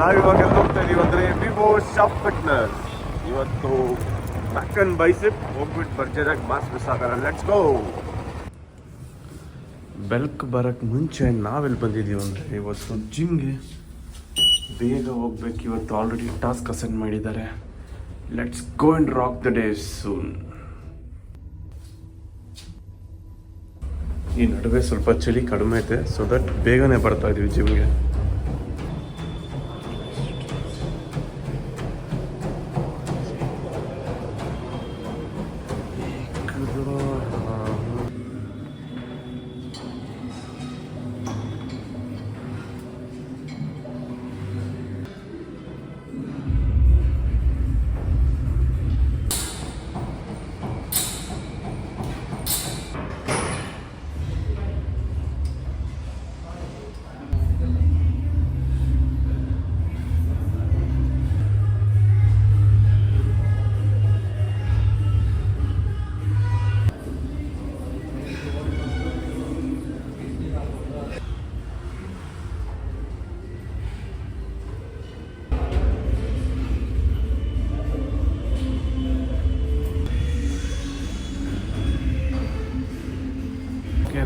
ನಾವಿವಾಗ ಎಲ್ಲಿ ಹೋಗ್ತಾ ಇದೀವಿ ಅಂದರೆ ವಿವೋ ಶಾಪ್ ಫಿಟ್ನೆಸ್. ಇವತ್ತು ಬ್ಯಾಕ್ ಅಂಡ್ ಬೈಸಿಪ್ ಹೋಗ್ಬಿಟ್ಟು ಬರ್ಜರಾಗಿ ಮಾಸ್ ಮಿಸ್ ಆಗಲ್ಲ. Let's go. ಬೆಲ್ಕ್ ಬರೋಕ್ಕೆ ಮುಂಚೆ ನಾವೆಲ್ಲಿ ಬಂದಿದ್ದೀವಿ ಅಂದರೆ ಇವತ್ತು ಜಿಮ್ಗೆ ಬೇಗ ಹೋಗ್ಬೇಕು. ಇವತ್ತು ಆಲ್ರೆಡಿ ಟಾಸ್ಕ್ ಅಸೈನ್ ಮಾಡಿದ್ದಾರೆ. Let's go and rock the day soon. ಈ ನಡುವೆ ಸ್ವಲ್ಪ ಚಳಿ ಕಡಿಮೆ ಐತೆ, ಸೊ ದಟ್ ಬೇಗನೆ ಬರ್ತಾ ಇದೀವಿ ಜಿಮ್ಗೆ.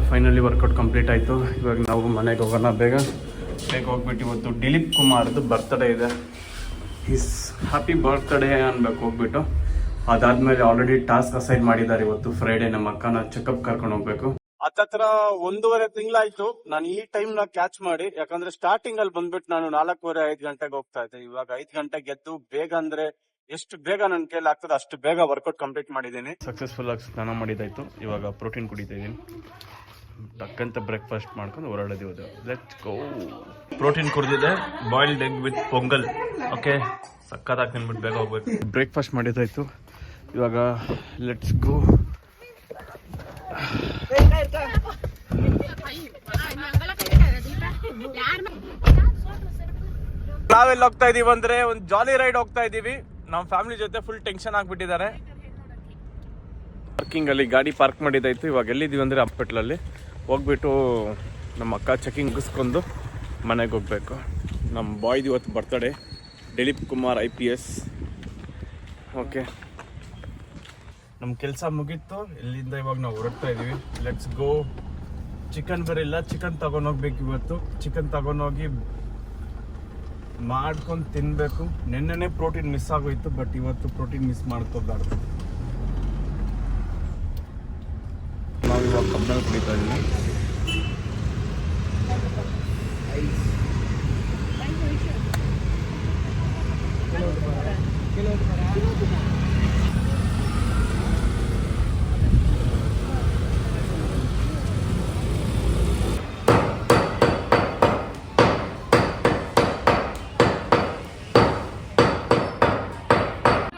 ಫೈನಲಿ ವರ್ಕೌಟ್ ಕಂಪ್ಲೀಟ್ ಆಯಿತು. ಇವಾಗ ನಾವು ಮನೆಗೆ ಹೋಗೋಣ. ಬೇಗ ಹೋಗ್ಬಿಟ್ಟು ಇವತ್ತು ದಿಲೀಪ್ ಕುಮಾರ್ದು ಬರ್ತ್ಡೇ ಇದೆ. ಹಿಸ್ ಹ್ಯಾಪಿ ಬರ್ತ್ಡೇ ಅನ್ಬೇಕು ಹೋಗ್ಬಿಟ್ಟು. ಅದಾದ್ಮೇಲೆ ಆಲ್ರೆಡಿ ಟಾಸ್ಕ್ ಅಸೈನ್ ಮಾಡಿದ್ದಾರೆ. ಇವತ್ತು ಫ್ರೈಡೇ ನಮ್ಮ ಅಕ್ಕನ ಚೆಕಪ್ ಕರ್ಕೊಂಡು ಹೋಗ್ಬೇಕು. ಹತ್ತತ್ರ 1.5 ತಿಂಗಳಾಯ್ತು ನಾನು ಈ ಟೈಮ್ ನ ಕ್ಯಾಚ್ ಮಾಡಿ. ಯಾಕಂದ್ರೆ ಸ್ಟಾರ್ಟಿಂಗ್ ಅಲ್ಲಿ ಬಂದ್ಬಿಟ್ಟು ನಾನು 4:15 5 ಗಂಟೆಗೆ ಹೋಗ್ತಾ ಇದ್ದೆ. ಇವಾಗ 5 ಗಂಟೆಗೆ ಎದ್ದು ಬೇಗ ಅಂದ್ರೆ ಎಷ್ಟು ಬೇಗ ನನ್ನ ಕೈಲಿ ಆಗ್ತದೆ ಅಷ್ಟು ಬೇಗ ವರ್ಕೌಟ್ ಕಂಪ್ಲೀಟ್ ಮಾಡಿದ್ದೀನಿ. ಸಕ್ಸಸ್ಫುಲ್ ಆಗಿ ಸ್ನಾನ ಮಾಡಿದಾಯ್ತು. ಇವಾಗ ಪ್ರೋಟೀನ್ ಕುಡಿತಾ ಇದ್ದೀನಿ. ಟಕ್ಕಂತ ಬ್ರೇಕ್ಫಾಸ್ಟ್ ಮಾಡ್ಕೊಂಡು ಹೊರಡೋದು. Let's go. ಪ್ರೋಟೀನ್ ಕುಡಿದಿದೆ, boiled egg with pongal. Okay, ಸಕ್ಕತ್ತಾಗಿ ತಿನ್ಬಿಟ್ಟು ಬೇಗ ಹೋಗ್ಬೇಕು. ಬ್ರೇಕ್ಫಾಸ್ಟ್ ಮಾಡಿದಾಯ್ತು. ಇವಾಗ ಲೆಟ್ಸ್ ಗೋ. ನಾವೆಲ್ಲ ಹೋಗ್ತಾ ಇದೀವಿ ಅಂದ್ರೆ ಒಂದು ಜಾಲಿ ರೈಡ್ ಹೋಗ್ತಾ ಇದೀವಿ. ನಮ್ಮ ಫ್ಯಾಮಿಲಿ ಜೊತೆ ಫುಲ್ ಟೆನ್ಷನ್ ಆಗ್ಬಿಟ್ಟಿದ್ದಾರೆ. ಪಾರ್ಕಿಂಗ್ ಅಲ್ಲಿ ಗಾಡಿ ಪಾರ್ಕ್ ಮಾಡಿದಾಯ್ತು. ಇವಾಗ ಎಲ್ಲಿದ್ದೀವಿ ಅಂದರೆ ಹಾಸ್ಪಿಟ್ಲಲ್ಲಿ ಹೋಗ್ಬಿಟ್ಟು ನಮ್ಮ ಅಕ್ಕ ಚೆಕಿಂಗ್ ಮುಗಿಸ್ಕೊಂಡು ಮನೆಗೆ ಹೋಗ್ಬೇಕು. ನಮ್ಮ ಬಾಯ್ದು ಇವತ್ತು birthday, Dilip Kumar IPS. Okay, ನಮ್ಮ ಕೆಲಸ ಮುಗೀತು. ಇಲ್ಲಿಂದ ಇವಾಗ ನಾವು ಹೊರಡ್ತಾ ಇದ್ದೀವಿ. Let's go. ಚಿಕನ್ ಬರಿಲ್ಲ, ಚಿಕನ್ ತಗೊಂಡೋಗ್ಬೇಕು ಇವತ್ತು. ಚಿಕನ್ ತಗೊಂಡೋಗಿ ಮಾಡ್ಕೊಂಡು ತಿನ್ನಬೇಕು. ನೆನ್ನೆನೇ ಪ್ರೋಟೀನ್ ಮಿಸ್ ಆಗೋಯ್ತು, ಬಟ್ ಇವತ್ತು ಪ್ರೋಟೀನ್ ಮಿಸ್ ಮಾಡ್ಕೋಬಾರ್ದು. ನಾವು ಇವಾಗ ಕಬ್ಬಲ್ಲಿ ಕುಡಿತಾ ಇದ್ದೀವಿ.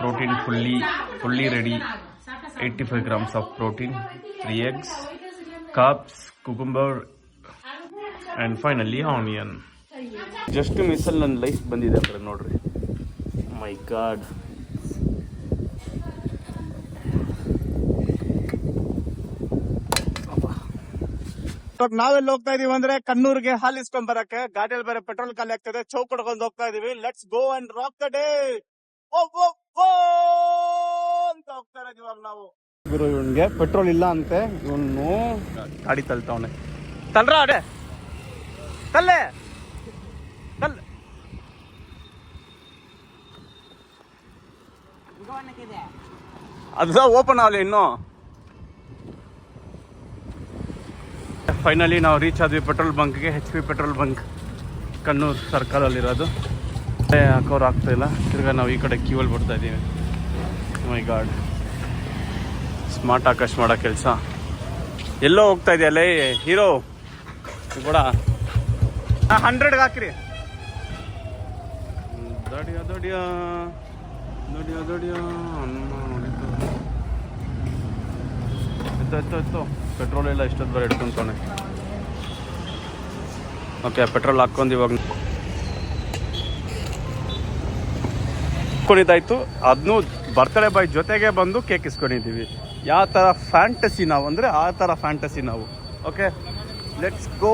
Protein fully ready. 85 grams of protein, 3 eggs, carbs, cucumber, and finally onion. Just ಮಿಸ್ಸಲ್ಲಿ ನನ್ನ ಲೈಫ್ ಬಂದಿದೆ ಅಂದ್ರೆ ನೋಡ್ರಿ. ಮೈ ಗಾಡ್. ನಾವೆಲ್ಲ ಹೋಗ್ತಾ ಇದೀವಿ ಅಂದ್ರೆ ಕಣ್ಣೂರಿಗೆ ಹಾಲು ಇಸ್ಕೊಂಡ್ ಬರಕ್ಕೆ. ಗಾಡಿಯಲ್ಲಿ ಬೇರೆ ಪೆಟ್ರೋಲ್ ಖಾಲಿ ಆಗ್ತದೆ. ಚೌಕ್ ಹೊಡ್ಕೊಂಡು ಹೋಗ್ತಾ ಇದೀವಿ. Let's go and rock the day. ಅಂತ ಹೋಗ್ತಾ ಇದೀವಿ ಇವಾಗ ನಾವು. ಗುರು, ಇವನ್ಗೆ ಪೆಟ್ರೋಲ್ ಇಲ್ಲ ಅಂತೆ. ಇವನು ಗಾಡಿ ತಳ್ತಾವನೆ. ತಲ್ರ ಅಡೆ ತಲ್ಲೆ ತಲ್. ಅದು ಓಪನ್ ಆಗಲಿ ಇನ್ನು. ಫೈನಲಿ ನಾವು ರೀಚ್ ಆದ್ವಿ ಪೆಟ್ರೋಲ್ ಬಂಕ್ಗೆ. HP ಪೆಟ್ರೋಲ್ ಬಂಕ್ ಕಣ್ಣೂರು ಸರ್ಕಲಲ್ಲಿರೋದು. ಹಾಕೋರು ಆಗ್ತಾ ಇಲ್ಲ. ತಿರ್ಗಾ ನಾವು ಈ ಕಡೆ ಕ್ಯೂವಲ್ಲಿ ಬರ್ತಾ ಇದ್ದೀವಿ. ಮೈ ಗಾಡ್, ಸ್ಮಾರ್ಟ್ ಆಕಾಶ್ ಮಾಡೋ ಕೆಲಸ. ಎಲ್ಲೋ ಹೋಗ್ತಾ ಇದೆಯಲ್ಲ ಹೀರೋ ಕೂಡ. 100ಗೆ ಹಾಕಿರಿ. ದಡಿಯ ದಡಿಯ ದಡಿಯ ದಡಿಯ ಎತ್ತು. ಪೆಟ್ರೋಲ್ ಎಲ್ಲ ಇಷ್ಟೊತ್ತು ಬರ ಇಟ್ಕೊಂತಾನೆ. ಓಕೆ, ಪೆಟ್ರೋಲ್ ಹಾಕ್ಕೊಂಡು ಇವಾಗ ಇಸ್ಕೊಂಡಿದ್ದಾಯ್ತು. ಅದನ್ನು ಬರ್ತ್ಡೇ ಬಾಯ್ ಜೊತೆಗೆ ಬಂದು ಕೇಕ್ ಇಸ್ಕೊಂಡಿದ್ದೀವಿ. ಯಾವ ಥರ ಫ್ಯಾಂಟಸಿ ನಾವು ಅಂದರೆ ಆ ಥರ ಫ್ಯಾಂಟಸಿ ನಾವು. Okay, let's go.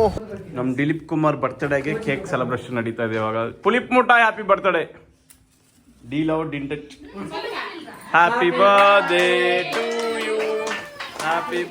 ನಮ್ಮ ದಿಲೀಪ್ ಕುಮಾರ್ ಬರ್ತ್ಡೇಗೆ ಕೇಕ್ ಸೆಲೆಬ್ರೇಷನ್ ನಡೀತಾ ಇದೆ ಇವಾಗ. ಪುಲಿಪ್ ಮುಟ ಹ್ಯಾಪಿ ಬರ್ತ್ಡೇ. ಡಿ ಲವ್ ಡಿಂಟ್ happy birthday to you. Happy